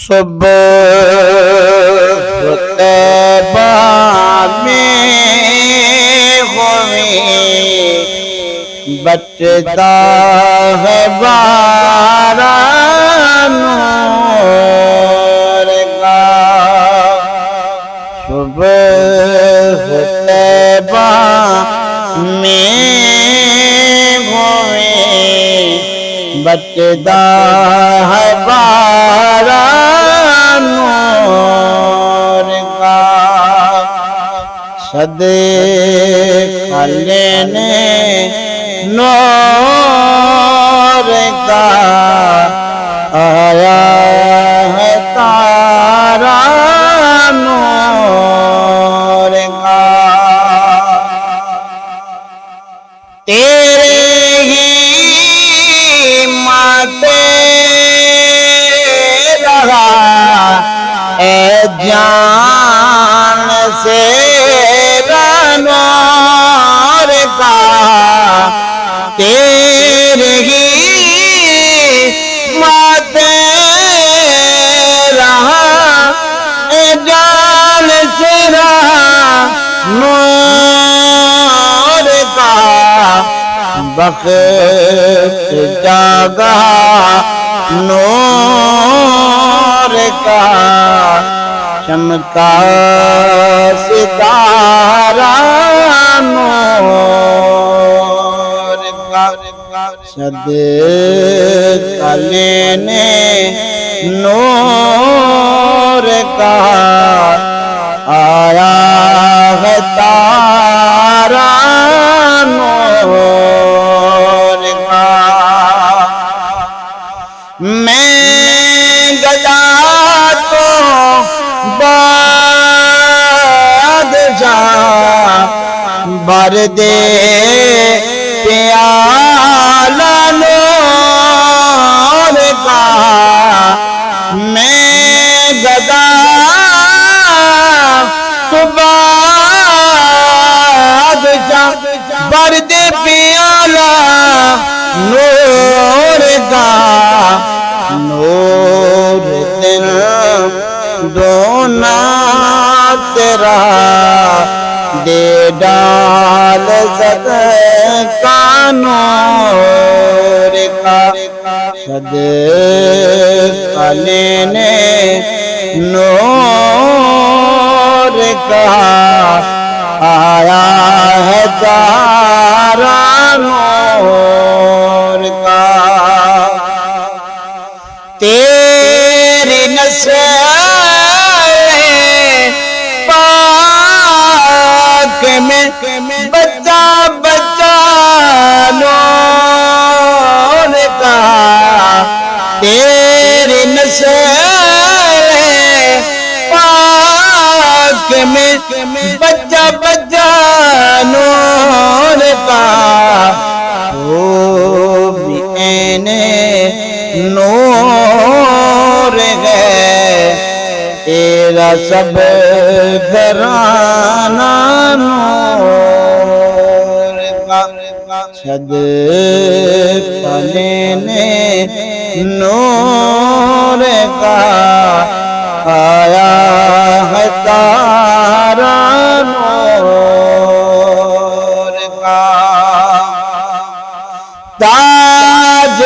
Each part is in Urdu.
صبح طیبہ میں ہوئی بچتا ہے باران نور کا صبح طیبہ میں ہوئی بچتا ہے باران نور کا صدقہ لینے نور کا آیا ہے تارا نور کا تیرے ہی ماتے رہا اے جان سے نور کا تیرے ہی ماتے رہا اے جان سے نور کا بخت جاگا نور کا چمکا ستارہ نور کا صدقہ لینے نور کا آیا ہے تارا نور کا میں گدا تو بادشاہ بھر دے پیالہ نور کا میں گدا تو بادشاہ بھر دے پیالہ نور کا نور دل دونا تیرا دے ڈال صدقہ نور کا صدقہ لینے نور کا آیا ہے تارا نور کا تیری نسل پاک میں بچہ بچہ نور کا تیری نسل پاک میں بچہ بچہ نور کا وہ بھی عین نور ہے تیرا سب گھرانہ نور کا صدقہ لینے نور کا آیا ہے تارا نور کا تاج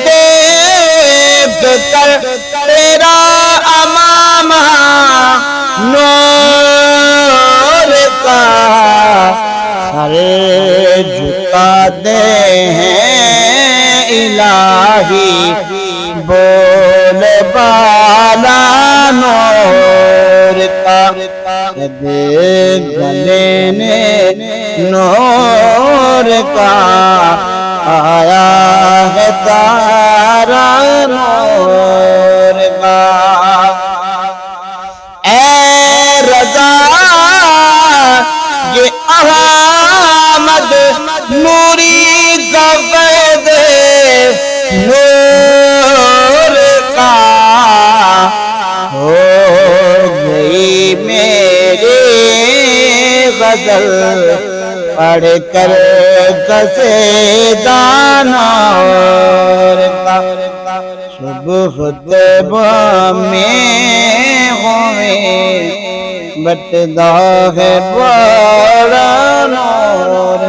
دیکھ کر تیرا امام نور کا سر جھکاتے ہیں الہی بول بالا نور کا صدقہ لینے نور کا آیا ہے تارا نور کا اے رضا یہ احمد نوری کا فیض نور کا ہو گئی میری غزل پڑھ کر قصیدہ نور کا خطبہ میں ہوئے بٹدا ہے بڑا نور